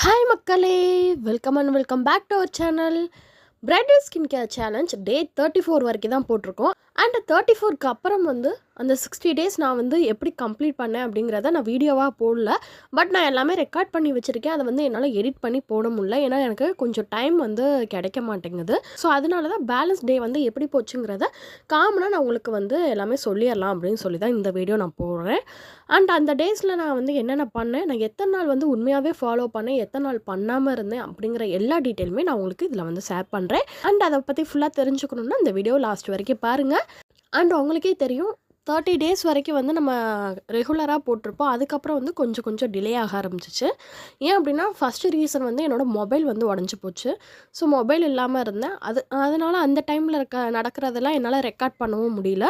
Hi மக்களே, welcome and welcome back to our channel. Bridal skin care challenge day 34 வரைக்கும் தான் போட்டிருக்கோம். And 34க்கு அப்புறம் அந்த 60 டேஸ் நான் எப்படி கம்ப்ளீட் பண்ணேன் அப்படிங்கிறத நான் வீடியோவாக போடல. பட் நான் எல்லாமே ரெக்கார்ட் பண்ணி வச்சுருக்கேன். அதை என்னால் எடிட் பண்ணி போட முடியல. ஏன்னா எனக்கு கொஞ்சம் டைம் கிடைக்க மாட்டேங்குது. ஸோ அதனால தான் பேலன்ஸ் டே எப்படி போச்சுங்கிறத காமனாக நான் உங்களுக்கு எல்லாமே சொல்லிடலாம் அப்படின்னு சொல்லி தான் இந்த வீடியோ நான் போடுறேன். அண்ட் அந்த டேஸில் நான் என்னென்ன பண்ணேன், நான் எத்தனை நாள் உண்மையாகவே ஃபாலோ பண்ணேன், எத்தனை நாள் பண்ணாமல் இருந்தேன் அப்படிங்கிற எல்லா டீட்டெயிலுமே நான் உங்களுக்கு இதில் ஷேர் பண்ணுறேன். அண்ட் அதை பற்றி ஃபுல்லாக தெரிஞ்சுக்கணுன்னா இந்த வீடியோ லாஸ்ட் வரைக்கும் பாருங்கள். அண்ட் உங்களுக்கே தெரியும் 30 டேஸ் வரைக்கும் நம்ம ரெகுலராக போட்டிருப்போம். அதுக்கப்புறம் கொஞ்சம் கொஞ்சம் டிலே ஆக ஆரம்பிச்சிச்சு. ஏன் அப்படின்னா ஃபஸ்ட்டு ரீசன் என்னோடய மொபைல் உடஞ்சி போச்சு. ஸோ மொபைல் இல்லாமல் இருந்தேன். அதனால் அந்த டைமில் நடக்கிறதெல்லாம் என்னால் ரெக்கார்ட் பண்ணவும் முடியல.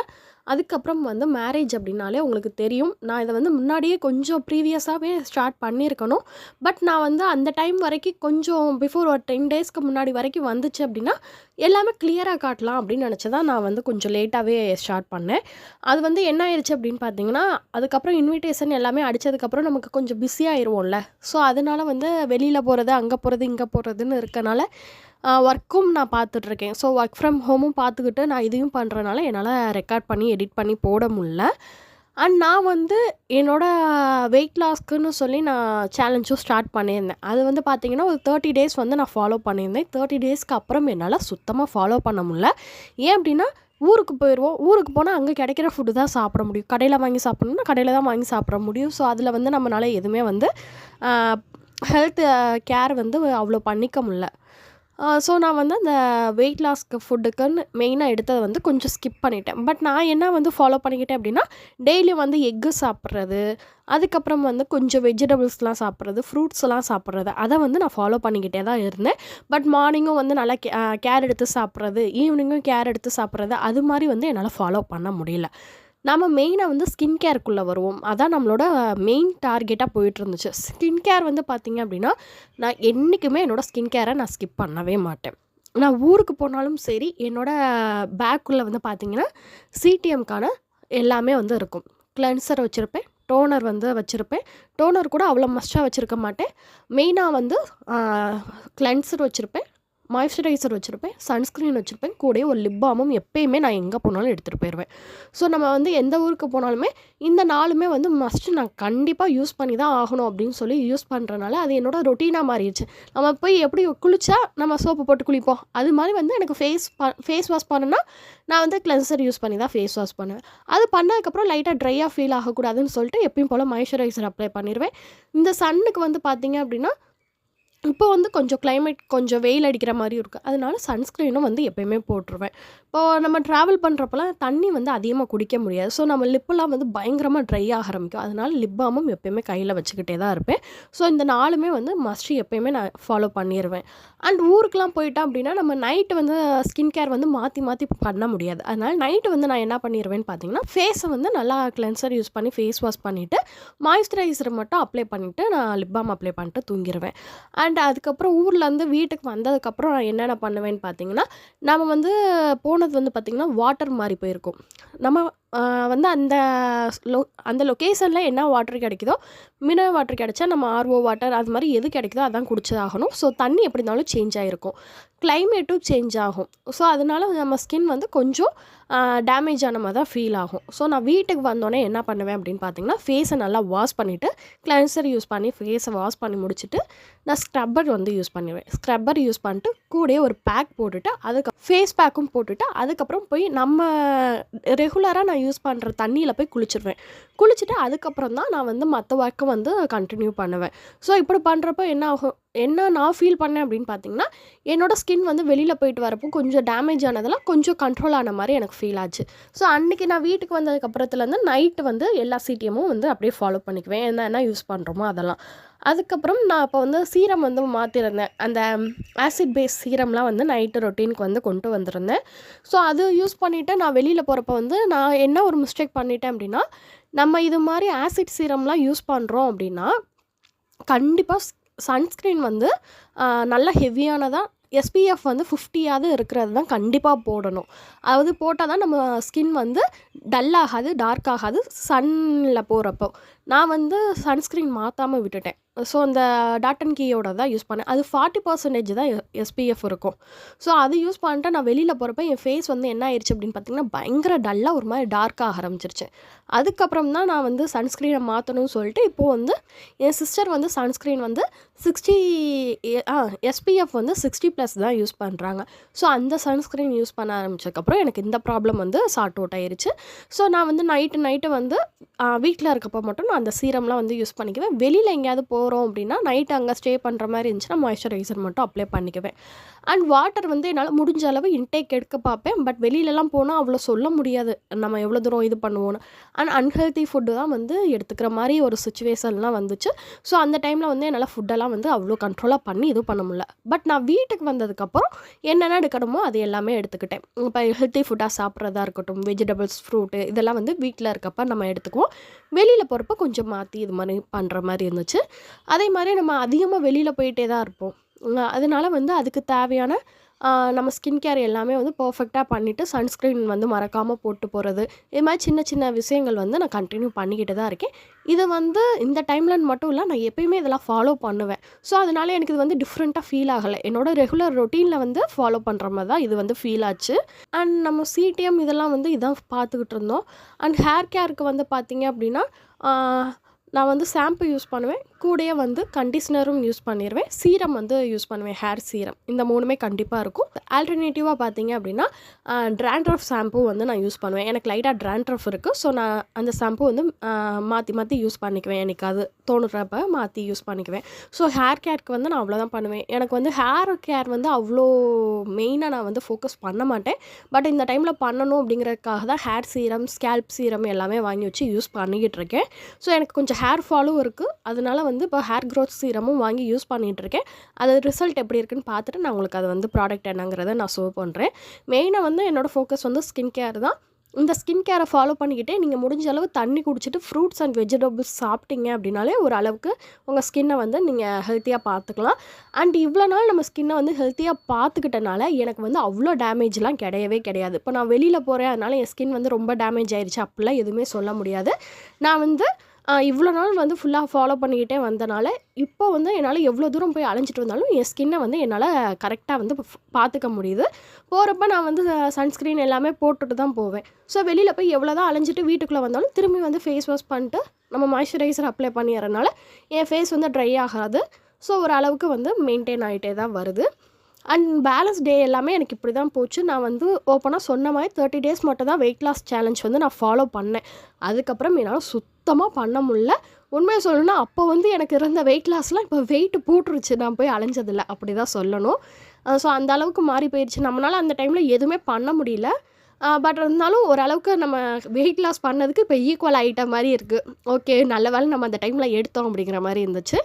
அதுக்கப்புறம் மேரேஜ் அப்படின்னாலே உங்களுக்கு தெரியும், நான் இதை முன்னாடியே கொஞ்சம் ப்ரீவியஸாகவே ஸ்டார்ட் பண்ணியிருக்கணும். பட் நான் அந்த டைம் வரைக்கும் கொஞ்சம் பிஃபோர் ஒரு 10 டேஸ்க்கு முன்னாடி வரைக்கும் வந்துச்சு அப்படின்னா எல்லாமே கிளியராக காட்டலாம் அப்படின்னு நினச்சி தான் நான் கொஞ்சம் லேட்டாகவே ஸ்டார்ட் பண்ணேன். அது என்ன ஆயிடுச்சு அப்படின்னு பார்த்தீங்கன்னா, அதுக்கப்புறம் இன்விடேஷன் எல்லாமே அடித்ததுக்கப்புறம் நமக்கு கொஞ்சம் பிஸியாகிருவோம்ல. ஸோ அதனால் வெளியில் போகிறது, அங்கே போகிறது, இங்கே போகிறதுன்னு இருக்கனால ஒர்க்கும் நான் பார்த்துட்ருக்கேன். ஸோ ஒர்க் ஃப்ரம் ஹோமும் பார்த்துக்கிட்டு நான் இதையும் பண்ணுறனால என்னால் ரெக்கார்ட் பண்ணி எடிட் பண்ணி போட முடில. அண்ட் நான் என்னோடய வெயிட் லாஸ்க்குன்னு சொல்லி நான் சேலஞ்சும் ஸ்டார்ட் பண்ணியிருந்தேன். அது பார்த்திங்கன்னா ஒரு 30 டேஸ் நான் ஃபாலோ பண்ணியிருந்தேன். 30 டேஸ்க்கு அப்புறம் என்னால் சுத்தமாக ஃபாலோ பண்ண முடில. ஏன் அப்படின்னா ஊருக்கு போயிடுவோம். ஊருக்கு போனால் அங்கே கிடைக்கிற ஃபுட்டு தான் சாப்பிட முடியும். கடையில் வாங்கி சாப்பிட்ணுன்னா கடையில் தான் வாங்கி சாப்பிட முடியும். ஸோ அதில் நம்மளால் எதுவுமே ஹெல்த் கேர் அவ்வளோ பண்ணிக்க முடில. ஸோ நான் அந்த வெயிட் லாஸ்க்கு ஃபுட்டுக்குன்னு மெயினாக எடுத்ததை கொஞ்சம் ஸ்கிப் பண்ணிட்டேன். பட் நான் என்ன ஃபாலோ பண்ணிக்கிட்டேன் அப்படின்னா, டெய்லியும் எக்கு சாப்பிட்றது, அதுக்கப்புறம் கொஞ்சம் வெஜிடபிள்ஸ்லாம் சாப்பிட்றது, ஃப்ரூட்ஸ்லாம் சாப்பிட்றது, அதை நான் ஃபாலோ பண்ணிக்கிட்டே தான் இருந்தேன். பட் மார்னிங்கும் நல்லா கேர் எடுத்து சாப்பிட்றது, ஈவினிங்கும் கேர் எடுத்து சாப்பிட்றது, அது மாதிரி என்னால் ஃபாலோ பண்ண முடியல. நம்ம மெயினாக ஸ்கின் கேருக்குள்ளே வருவோம். அதான் நம்மளோட மெயின் டார்கெட்டாக போயிட்டுருந்துச்சு. ஸ்கின் கேர் பார்த்திங்க அப்படின்னா, நான் என்றைக்குமே என்னோடய ஸ்கின் கேரை நான் ஸ்கிப் பண்ணவே மாட்டேன். நான் ஊருக்கு போனாலும் சரி, என்னோடய பேக்குள்ளே பார்த்திங்கன்னா சிடிஎம்க்கான எல்லாமே இருக்கும். கிளென்சர் வச்சுருப்பேன், டோனர் வச்சுருப்பேன். டோனர் கூட அவ்வளோ மஸ்ட்டாக வச்சுருக்க மாட்டேன். மெயினாக கிளென்சர் வச்சுருப்பேன், மாய்ஸ்சரைசர் வச்சுருப்பேன், சன்ஸ்க்ரீன் வச்சுருப்பேன், கூட ஒரு லிப் பாமும் எப்போயுமே நான் எங்கே போனாலும் எடுத்துகிட்டு போயிடுவேன். ஸோ நம்ம எந்த ஊருக்கு போனாலுமே இந்த 4மே மஸ்ட்டு நான் கண்டிப்பாக யூஸ் பண்ணி தான் ஆகணும் அப்படின்னு சொல்லி யூஸ் பண்ணுறனால அது என்னோட ரொட்டீனாக மாறிடுச்சு. நம்ம போய் எப்படி குளித்தா நம்ம சோப்பு போட்டு குளிப்போம், அது மாதிரி எனக்கு ஃபேஸ் வாஷ் பண்ணணுன்னா நான் கிளென்சர் யூஸ் பண்ணி தான் ஃபேஸ் வாஷ் பண்ணுவேன். அது பண்ணதுக்கப்புறம் லைட்டாக ட்ரையாக ஃபீல் ஆகக்கூடாதுன்னு சொல்லிட்டு எப்பயும் போல் மாய்ஸ்சரைசர் அப்ளை பண்ணிடுவேன். இந்த சன்னுக்கு பார்த்திங்க அப்படின்னா இப்போ கொஞ்சம் கிளைமேட் கொஞ்சம் வெயில் அடிக்கிற மாதிரி இருக்குது. அதனால சன்ஸ்க்ரீனும் எப்போயுமே போட்டுருவேன். இப்போது நம்ம ட்ராவல் பண்ணுறப்பெல்லாம் தண்ணி அதிகமாக குடிக்க முடியாது. ஸோ நம்ம லிப்பெல்லாம் பயங்கரமாக ட்ரை ஆக ஆரம்பிக்கும். அதனால லிப் பாமும் எப்போயுமே கையில் வச்சுக்கிட்டே தான் இருப்பேன். ஸோ இந்த 4மே மஸ்ட்டு எப்போயுமே நான் ஃபாலோ பண்ணிடுவேன். அண்ட் ஊருக்கெலாம் போயிட்டேன் அப்படின்னா நம்ம நைட்டு ஸ்கின் கேர் மாற்றி மாற்றி பண்ண முடியாது. அதனால் நைட்டு நான் என்ன பண்ணிடுவேன்னு பார்த்தீங்கன்னா, ஃபேஸை நல்லா கிளென்சர் யூஸ் பண்ணி ஃபேஸ் வாஷ் பண்ணிவிட்டு மாய்ஸ்சரைசர் மட்டும் அப்ளை பண்ணிவிட்டு நான் லிப் பாம் அப்ளை பண்ணிட்டு தூங்கிடுவேன். அண்ட் அதுக்கப்புறம் ஊர்லேருந்து வீட்டுக்கு வந்ததுக்கப்புறம் நான் என்னென்ன பண்ணுவேன்னு பார்த்தீங்கன்னா, நம்ம போனது பார்த்திங்கன்னா வாட்டர் மாதிரி போயிருக்கும். நம்ம அந்த அந்த லொக்கேஷனில் என்ன வாட்டர் கிடைக்குதோ, மினரல் வாட்டர் கிடைச்சா நம்ம ஆர்ஓ வாட்டர் அது மாதிரி எது கிடைக்குதோ அதான் குடிச்சதாகணும். ஸோ தண்ணி எப்படி இருந்தாலும் சேஞ்ச் ஆகிருக்கும், கிளைமேட்டும் சேஞ்ச் ஆகும். ஸோ அதனால நம்ம ஸ்கின் கொஞ்சம் டேமேஜ் ஆன மாதிரி தான் ஃபீல் ஆகும். ஸோ நான் வீட்டுக்கு வந்தோடனே என்ன பண்ணுவேன் அப்படின்னு பார்த்தீங்கன்னா, ஃபேஸை நல்லா வாஷ் பண்ணிவிட்டு கிளென்சர் யூஸ் பண்ணி ஃபேஸை வாஷ் பண்ணி முடிச்சுட்டு நான் ஸ்க்ரப்பர் யூஸ் பண்ணுவேன். ஸ்க்ரப்பர் யூஸ் பண்ணிட்டு கூடயே ஒரு பேக் போட்டுட்டு ஃபேஸ் பேக்கும் போட்டுட்டு அதுக்கப்புறம் போய் நம்ம ரெகுலராக நான் யூஸ் பண்ணுற தண்ணியில் போய் குளிச்சிடுவேன். குளிச்சுட்டு அதுக்கப்புறம் தான் நான் மற்ற ஒர்க்கை கண்டினியூ பண்ணுவேன். ஸோ இப்படி பண்ணுறப்போ என்ன நான் ஃபீல் பண்ணேன் அப்படின்னு பார்த்தீங்கன்னா, என்னோடய ஸ்கின் வெளியில் போயிட்டு வரப்போ கொஞ்சம் டேமேஜ் ஆனதெல்லாம் கொஞ்சம் கண்ட்ரோல் ஆன மாதிரி எனக்கு ஃபீல் ஆச்சு. ஸோ அன்றைக்கி நான் வீட்டுக்கு வந்ததுக்கப்புறத்துலேருந்து நைட்டு எல்லா சிடிஎம்மும் அப்படியே ஃபாலோ பண்ணிக்குவேன். என்ன யூஸ் பண்ணுறோமோ அதெல்லாம். அதுக்கப்புறம் நான் இப்போ சீரம் மாற்றிருந்தேன். அந்த ஆசிட் பேஸ் சீரம்லாம் நைட்டு ரொட்டீனுக்கு கொண்டு வந்திருந்தேன். ஸோ அது யூஸ் பண்ணிவிட்டு நான் வெளியில் போகிறப்ப நான் என்ன ஒரு மிஸ்டேக் பண்ணிட்டேன் அப்படின்னா, நம்ம இது மாதிரி ஆசிட் சீரம்லாம் யூஸ் பண்ணுறோம் அப்படின்னா கண்டிப்பாக சன்ஸ்க்ரீன் நல்ல ஹெவியானதாக SPF 50ஆவது இருக்கிறது தான் கண்டிப்பாக போடணும். அதாவது போட்டால் தான் நம்ம ஸ்கின் டல் ஆகாது, டார்க் ஆகாது சன்னில் போகிறப்போ. நான் சன்ஸ்க்ரீன் மாற்றாமல் விட்டுட்டேன். ஸோ அந்த டாட் அண்ட் கீயோட தான் யூஸ் பண்ணேன். அது 40% தான் எஸ்பிஎஃப் இருக்கும். ஸோ அது யூஸ் பண்ணிட்டு நான் வெளியில் போகிறப்ப என் ஃபேஸ் வந்து என்ன ஆயிடுச்சு அப்படின்னு பார்த்தீங்கன்னா, பயங்கர டல்லாக ஒரு மாதிரி டார்க்காக ஆரம்பிச்சிருச்சு. அதுக்கப்புறம் தான் நான் வந்து சன்ஸ்க்ரீனை மாற்றணும்னு சொல்லிட்டு இப்போது வந்து என் சிஸ்டர் வந்து சன்ஸ்க்ரீன் வந்து 60 எஸ்பிஎஃப் வந்து 60+ தான் யூஸ் பண்ணுறாங்க. ஸோ அந்த சன்ஸ்க்ரீன் யூஸ் பண்ண ஆரம்பிச்சதுக்கப்புறம் எனக்கு இந்த ப்ராப்ளம் வந்து சார்ட் அவுட் ஆயிருச்சு. ஸோ நான் வந்து நைட்டு வந்து வீட்டில் இருக்கப்போ மட்டும் நான் அந்த சீரம்லாம் வந்து யூஸ் பண்ணிக்குவேன். வெளியில் எங்கேயாவது போகிறோம் அப்படின்னா நைட் அங்கே ஸ்டே பண்ணுற மாதிரி இருந்துச்சுன்னா மாய்ஸ்சரைசர் மட்டும் அப்ளை பண்ணிக்குவேன். அண்ட் வாட்டர் வந்து என்னால் முடிஞ்ச அளவு இன்டேக் எடுக்க பார்ப்பேன். பட் வெளியிலலாம் போனால் அவ்வளோ சொல்ல முடியாது நம்ம எவ்வளோ தூரம் இது பண்ணுவோன்னு. அண்ட் அன்ஹெல்த்தி ஃபுட்டு தான் வந்து எடுத்துக்கிற மாதிரி ஒரு சுச்சுவேஷன்லாம் வந்துச்சு. ஸோ அந்த டைமில் வந்து என்னால் ஃபுட்டெல்லாம் வந்து அவ்வளோ கண்ட்ரோலாக பண்ணி இது பண்ண முடியல. பட் நான் வீட்டுக்கு வந்ததுக்கப்புறம் என்னென்ன எடுக்கணுமோ அது எல்லாமே எடுத்துக்கிட்டேன். இப்போ ஹெல்த்தி ஃபுட்டாக சாப்பிட்றதா இருக்கட்டும், வெஜிடபிள்ஸ், ஃப்ரூட்டு இதெல்லாம் வந்து வீட்டில் இருக்கப்போ நம்ம எடுத்துக்குவோம். வெளியில் போகிறப்ப கொஞ்சம் மாற்றி இது மாதிரி பண்ணுற மாதிரி இருந்துச்சு. அதே மாதிரி நம்ம அதிகமாக வெளியில் போயிட்டே தான் இருப்போம். அதனால வந்து அதுக்கு தேவையான நம்ம ஸ்கின் கேர் எல்லாமே வந்து பர்ஃபெக்டாக பண்ணிவிட்டு சன்ஸ்க்ரீன் வந்து மறக்காமல் போட்டு போகிறது, இது மாதிரி சின்ன சின்ன விஷயங்கள் வந்து நான் கண்டினியூ பண்ணிக்கிட்டு தான் இருக்கேன். இது வந்து இந்த டைம்லன்னு மட்டும் இல்லை, நான் எப்பயுமே இதெல்லாம் ஃபாலோ பண்ணுவேன். ஸோ அதனால எனக்கு இது வந்து டிஃப்ரெண்ட்டாக ஃபீல் ஆகலை. என்னோட ரெகுலர் ரொட்டீனில் வந்து ஃபாலோ பண்ணுற மாதிரி தான் இது வந்து ஃபீல் ஆச்சு. அண்ட் நம்ம சிடிஎம் இதெல்லாம் வந்து இதான் பார்த்துக்கிட்டு இருந்தோம். அண்ட் ஹேர் கேருக்கு வந்து பார்த்திங்க அப்படின்னா நான் வந்து ஷாம்பு யூஸ் பண்ணுவேன். கூடயே வந்து கண்டிஷ்னரும் யூஸ் பண்ணிடுவேன். சீரம் வந்து யூஸ் பண்ணுவேன், ஹேர் சீரம். இந்த 3மே கண்டிப்பாக இருக்கும். ஆல்டர்னேட்டிவாக பார்த்தீங்க அப்படின்னா ட்ராண்ட்ரஃப் ஷாம்பு வந்து நான் யூஸ் பண்ணுவேன். எனக்கு லைட்டாக ட்ராண்ட்ரஃப் இருக்குது. ஸோ நான் அந்த ஷாம்பு வந்து மாற்றி யூஸ் பண்ணிக்குவேன். எனக்கு அது தோணுறப்ப மாற்றி யூஸ் பண்ணிக்குவேன். ஸோ ஹேர் கேருக்கு வந்து நான் அவ்வளோதான் பண்ணுவேன். எனக்கு வந்து ஹேர் கேர் வந்து அவ்வளோ மெயினாக நான் வந்து ஃபோக்கஸ் பண்ண மாட்டேன். பட் இந்த டைமில் பண்ணணும் அப்படிங்கிறதுக்காக தான் ஹேர் சீரம், ஸ்கேல்ப் சீரம் எல்லாமே வாங்கி வச்சு யூஸ் பண்ணிக்கிட்டு இருக்கேன். ஸோ எனக்கு கொஞ்சம் ஹேர் ஃபாலும் இருக்குது. அதனால வந்து இப்போ ஹேர் க்ரோத் சீரமும் வாங்கி யூஸ் பண்ணிகிட்ருக்கேன். அது ரிசல்ட் எப்படி இருக்குன்னு பார்த்துட்டு நான் உங்களுக்கு அது வந்து ப்ராடக்ட் என்னங்கிறத நான் ஷோ பண்ணுறேன். மெயினாக வந்து என்னோடய ஃபோக்கஸ் வந்து ஸ்கின் கேர் தான். இந்த ஸ்கின் கேரை ஃபாலோ பண்ணிக்கிட்டே நீங்கள் முடிஞ்ச அளவு தண்ணி குடிச்சிட்டு ஃப்ரூட்ஸ் அண்ட் வெஜிடபிள்ஸ் சாப்பிட்டீங்க அப்படின்னாலே ஒரு அளவுக்கு உங்கள் ஸ்கின்னை வந்து நீங்கள் ஹெல்த்தியாக பார்த்துக்கலாம். அண்ட் இவ்வளோ நாள் நம்ம ஸ்கின்னை வந்து ஹெல்த்தியாக பார்த்துக்கிட்டனால எனக்கு வந்து அவ்வளோ டேமேஜ்லாம் கிடையாது. இப்போ நான் வெளியில் போகிறேன், அதனால் என் ஸ்கின் வந்து ரொம்ப டேமேஜ் ஆயிடுச்சு அப்படிலாம் எதுவுமே சொல்ல முடியாது. நான் வந்து இவ்வளோ நாள் வந்து ஃபுல்லாக ஃபாலோ பண்ணிக்கிட்டே வந்தனால இப்போ வந்து என்னால் எவ்வளோ தூரம் போய் அலைஞ்சிட்டு வந்தாலும் என் ஸ்கின்னை வந்து என்னால் கரெக்டாக வந்து பார்த்துக்க முடியுது. போகிறப்ப நான் வந்து சன்ஸ்க்ரீன் எல்லாமே போட்டுட்டு தான் போவேன். ஸோ வெளியில் போய் எவ்வளோ தான் அலைஞ்சிட்டு வீட்டுக்குள்ளே வந்தாலும் திரும்பி வந்து ஃபேஸ் வாஷ் பண்ணிட்டு நம்ம மாய்ஸ்சரைசர் அப்ளை பண்ணிடுறதுனால என் ஃபேஸ் வந்து ட்ரை ஆகாது. ஸோ ஒரு அளவுக்கு வந்து மெயின்டைன் ஆகிட்டே தான் வருது. அண்ட் பேலன்ஸ் டே எல்லாமே எனக்கு இப்படி தான் போச்சு. நான் வந்து ஓப்பனாக சொன்ன மாதிரி 30 days மட்டும் தான் வெயிட் லாஸ் சேலஞ்ச் வந்து நான் ஃபாலோ பண்ணேன். அதுக்கப்புறம் என்னால் சுத்தமாக பண்ண முடியல. உண்மையை சொல்லணும்னா அப்போ வந்து எனக்கு இருந்த வெயிட் லாஸ்லாம் இப்போ வெயிட் போட்டுருச்சு. நான் போய் அலைஞ்சதில்லை அப்படி தான் சொல்லணும். ஸோ அந்த அளவுக்கு மாறி போயிடுச்சு. நம்மளால் அந்த டைமில் எதுவுமே பண்ண முடியல. பட் இருந்தாலும் ஓரளவுக்கு நம்ம வெயிட் லாஸ் பண்ணதுக்கு இப்போ ஈக்குவல் ஆகிட்ட மாதிரி இருக்குது. ஓகே, நல்ல வேளை நம்ம அந்த டைமில் எடுத்தோம் அப்படிங்கிற மாதிரி இருந்துச்சு.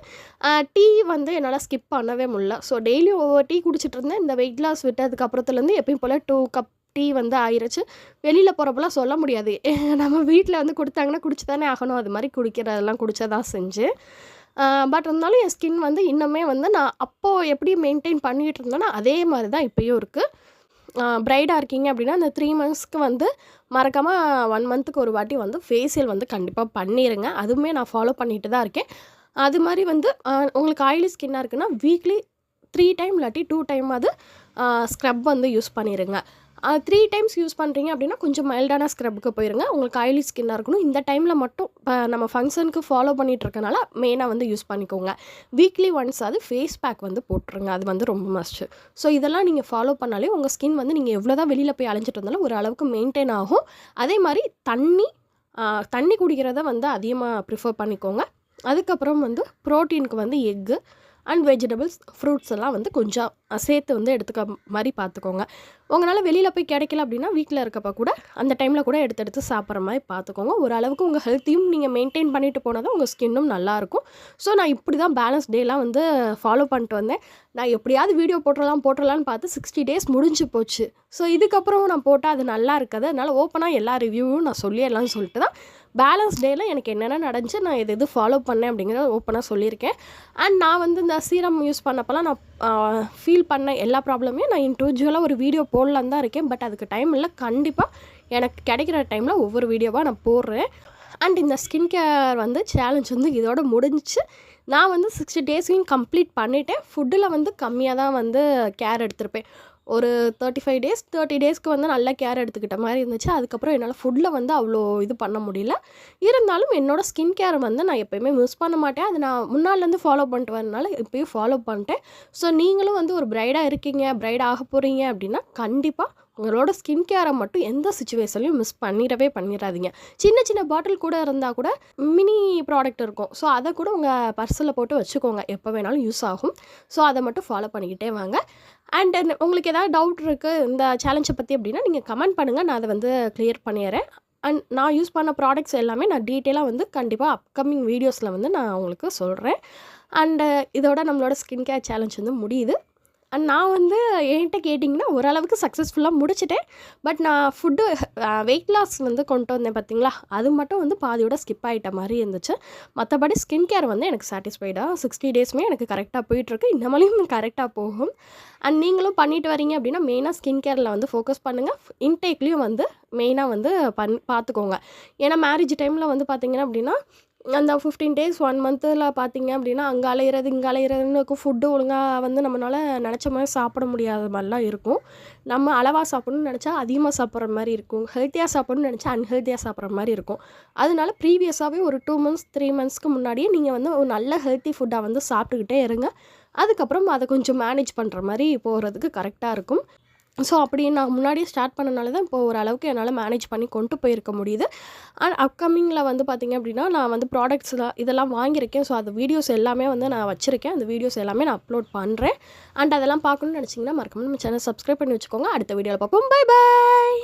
டீ வந்து என்னால் ஸ்கிப் பண்ணவே முடியல. ஸோ டெய்லியும் ஒவ்வொரு டீ குடிச்சிட்டு இருந்தேன். இந்த வெயிட் லாஸ் விட்டதுக்கு அப்புறத்துலேருந்து எப்பயும் போல் 2 கப் டீ வந்து ஆயிருச்சு. வெளியில் போகிறப்பெல்லாம் சொல்ல முடியாது. நம்ம வீட்டில் வந்து கொடுத்தாங்கன்னா குடிச்சு தானே ஆகணும். அது மாதிரி குடிக்கிறதெல்லாம் குடிச்சதான் செஞ்சு. பட் இருந்தாலும் என் ஸ்கின் வந்து இன்னுமே வந்து நான் அப்போது எப்படி மெயின்டைன் பண்ணிகிட்டு இருந்தேன்னா அதே மாதிரி தான் இப்போயும் இருக்குது. பிரைடாக இருக்கீங்க அப்படின்னா அந்த 3 monthsக்கு வந்து மறக்காமல் 1 monthக்கு ஒரு வாட்டி வந்து ஃபேஷியல் வந்து கண்டிப்பாக பண்ணிடுங்க. அதுவுமே நான் ஃபாலோ பண்ணிட்டு தான் இருக்கேன். அது மாதிரி வந்து உங்களுக்கு ஆயிலி ஸ்கின்னாக இருக்குன்னா வீக்லி 3 டைம் இல்லாட்டி 2 டைமாவது ஸ்க்ரப் வந்து யூஸ் பண்ணிடுங்க. 3 times யூஸ் பண்ணுறீங்க அப்படின்னா கொஞ்சம் மைல்டான ஸ்க்ரப்புக்கு போயிருங்க. உங்களுக்கு ஆயிலி ஸ்கின்னாக இருக்கணும். இந்த டைமில் மட்டும் இப்போ நம்ம ஃபங்க்ஷனுக்கு ஃபாலோ பண்ணிகிட்ருக்கனால மெயினாக வந்து யூஸ் பண்ணிக்கோங்க. வீக்லி ஒன்ஸ் அது ஃபேஸ் பேக் வந்து போட்டுருங்க. அது வந்து ரொம்ப மஸ்ட்டு. ஸோ இதெல்லாம் நீங்கள் ஃபாலோ பண்ணாலே உங்கள் ஸ்கின் வந்து நீங்கள் எவ்வளோ தான் வெளியில் போய் அலைஞ்சிட்டு வந்தாலும் ஒரு அளவுக்கு மெயின்டைன் ஆகும். அதே மாதிரி தண்ணி குடிக்கிறத வந்து அதிகமாக ப்ரிஃபர் பண்ணிக்கோங்க. அதுக்கப்புறம் வந்து ப்ரோட்டீனுக்கு வந்து எக்கு அண்ட் வெஜிடபிள்ஸ், ஃப்ரூட்ஸ் எல்லாம் வந்து கொஞ்சம் சேர்த்து வந்து எடுத்துக்க மாதிரி பார்த்துக்கோங்க. உங்களால் வெளியில் போய் கிடைக்கல அப்படின்னா வீட்டில் இருக்கப்போ கூட அந்த டைமில் கூட எடுத்து சாப்பிட்ற மாதிரி பார்த்துக்கோங்க. ஓரளவுக்கு உங்கள் ஹெல்த்தையும் நீங்கள் மெயின்டைன் பண்ணிட்டு போனால் தான் உங்கள் ஸ்கின்னும் நல்லாயிருக்கும். ஸோ நான் இப்படி தான் பேலன்ஸ் டேலாம் வந்து ஃபாலோ பண்ணிட்டு வந்தேன். நான் எப்படியாவது வீடியோ போட்டுடலான்னு பார்த்து 60 days முடிஞ்சு போச்சு. ஸோ இதுக்கப்புறம் நான் போட்டால் அது நல்லா இருக்காது. அதனால் ஓப்பனாக எல்லா ரிவ்யூவும் நான் சொல்லிடலாம்னு சொல்லிட்டு தான் பேலன்ஸ் டேயில் எனக்கு என்னென்ன நடந்துச்சு, நான் எது ஃபாலோ பண்ணேன் அப்படிங்கிறத ஓப்பனாக சொல்லியிருக்கேன். அண்ட் நான் வந்து இந்த சீரம் யூஸ் பண்ணப்போலாம் நான் ஃபீல் பண்ண எல்லா ப்ராப்ளமையும் நான் இண்டிவிஜுவலாக ஒரு வீடியோ போடலான்னு தான் இருக்கேன். பட் அதுக்கு டைம் இல்லை. கண்டிப்பாக எனக்கு கிடைக்கிற டைமில் ஒவ்வொரு வீடியோவாக நான் போடுறேன். அண்ட் இந்த ஸ்கின் கேர் வந்து சேலஞ்ச் வந்து இதோட முடிஞ்சிச்சு. நான் வந்து 60 டேஸையும் கம்ப்ளீட் பண்ணிட்டேன். ஃபுட்டில் வந்து கம்மியாக தான் வந்து கேர் எடுத்திருப்பேன். ஒரு 35 டேஸ் 30 டேஸ்க்கு வந்து நல்லா கேர் எடுத்துக்கிட்ட மாதிரி இருந்துச்சு. அதுக்கப்புறம் என்னால் ஃபுட்டில் வந்து அவ்வளோ இது பண்ண முடியல. இருந்தாலும் என்னோடய ஸ்கின் கேர் வந்து நான் எப்போயுமே மிஸ் பண்ண மாட்டேன். அது நான் முன்னாடிலேருந்து ஃபாலோ பண்ணிட்டு வரனால இப்போயும் ஃபாலோ பண்ணிட்டேன். ஸோ நீங்களும் வந்து ஒரு பிரைடாக இருக்கீங்க, பிரைட் ஆக போகிறீங்க அப்படின்னா கண்டிப்பாக உங்களோட ஸ்கின் கேரை மட்டும் எந்த சுச்சுவேஷன்லையும் மிஸ் பண்ணிடாதீங்க. சின்ன சின்ன பாட்டில் கூட இருந்தால் கூட மினி ப்ராடக்ட் இருக்கும். ஸோ அதை கூட உங்கள் பர்ஸில் போட்டு வச்சுக்கோங்க, எப்போ வேணாலும் யூஸ் ஆகும். ஸோ அதை மட்டும் ஃபாலோ பண்ணிக்கிட்டே வாங்க. அண்ட் உங்களுக்கு ஏதாவது டவுட் இருக்குது இந்த சேலஞ்சை பற்றி அப்படின்னா நீங்கள் கமெண்ட் பண்ணுங்கள், நான் அதை வந்து கிளியர் பண்ணிடுறேன். அண்ட் நான் யூஸ் பண்ண ப்ராடக்ட்ஸ் எல்லாமே நான் டீட்டெயிலாக வந்து கண்டிப்பாக அப்கமிங் வீடியோஸில் வந்து நான் உங்களுக்கு சொல்கிறேன். அண்டு இதோட நம்மளோட ஸ்கின் கேர் சேலஞ்ச் வந்து முடியுது. அண்ட் நான் வந்து என்கிட்ட கேட்டிங்கன்னா ஓரளவுக்கு சக்ஸஸ்ஃபுல்லாக முடிச்சிட்டேன். பட் நான் ஃபுட்டு வெயிட் லாஸ் வந்து கொண்டு வந்தேன் பார்த்தீங்களா, அது மட்டும் வந்து பாதியோட ஸ்கிப் ஆகிட்ட மாதிரி இருந்துச்சு. மற்றபடி ஸ்கின் கேர் வந்து எனக்கு சாட்டிஸ்ஃபைடாக 60 டேஸுமே எனக்கு கரெக்டாக போயிட்டுருக்கு. இன்னமேலையும் கரெக்டாக போகும். அண்ட் நீங்களும் பண்ணிட்டு வரீங்க அப்படின்னா மெயினாக ஸ்கின் கேரில் வந்து ஃபோக்கஸ் பண்ணுங்கள். இன்டேக்லேயும் வந்து மெயினாக வந்து பார்த்துக்கோங்க. ஏன்னா மேரேஜ் டைமில் வந்து பார்த்திங்கன்னா அப்படின்னா அந்த 15 டேஸ் 1 மந்த்தில் பார்த்தீங்க அப்படின்னா அங்கே அலையிறது இங்கே அலையிறதுன்னு இருக்கும். ஃபுட்டு ஒழுங்காக வந்து நம்மளால் நினச்ச மாதிரி சாப்பிட முடியாத மாதிரிலாம் இருக்கும். நம்ம அளவாக சாப்பிட்ணுன்னு நினச்சா அதிகமாக சாப்பிட்ற மாதிரி இருக்கும். ஹெல்த்தியாக சாப்பிட்ணுன்னு நினச்சா அன்ஹெல்த்தியாக சாப்பிட்ற மாதிரி இருக்கும். அதனால ப்ரீவியஸாகவே ஒரு 2 மந்த்ஸ் 3 மந்த்ஸ்க்கு முன்னாடியே நீங்கள் வந்து ஒரு நல்ல ஹெல்த்தி ஃபுட்டாக வந்து சாப்பிட்டுக்கிட்டே இருங்க. அதுக்கப்புறம் அதை கொஞ்சம் மேனேஜ் பண்ணுற மாதிரி போகிறதுக்கு கரெக்டாக இருக்கும். ஸோ அப்படி நான் முன்னாடியே ஸ்டார்ட் பண்ணனால தான் இப்போ ஓரளவுக்கு என்னால் மேனேஜ் பண்ணி கொண்டு போயிருக்க முடியுது. அண்ட் அப்கமிங்கில் வந்து பார்த்திங்க அப்படின்னா நான் வந்து ப்ராடக்ட்ஸ்லாம் இதெல்லாம் வாங்கியிருக்கேன். ஸோ அது வீடியோஸ் எல்லாமே வந்து நான் வச்சுருக்கேன். அந்த வீடியோஸ் எல்லாமே நான் அப்லோட் பண்ணுறேன். அண்ட் அதெல்லாம் பார்க்கணுன்னு நினச்சிங்கன்னா மறக்காம நம்ம சேனல் சப்ஸ்கிரைப் பண்ணி வச்சுக்கோங்க. அடுத்த வீடியோவில் பார்ப்போம். Bye bye.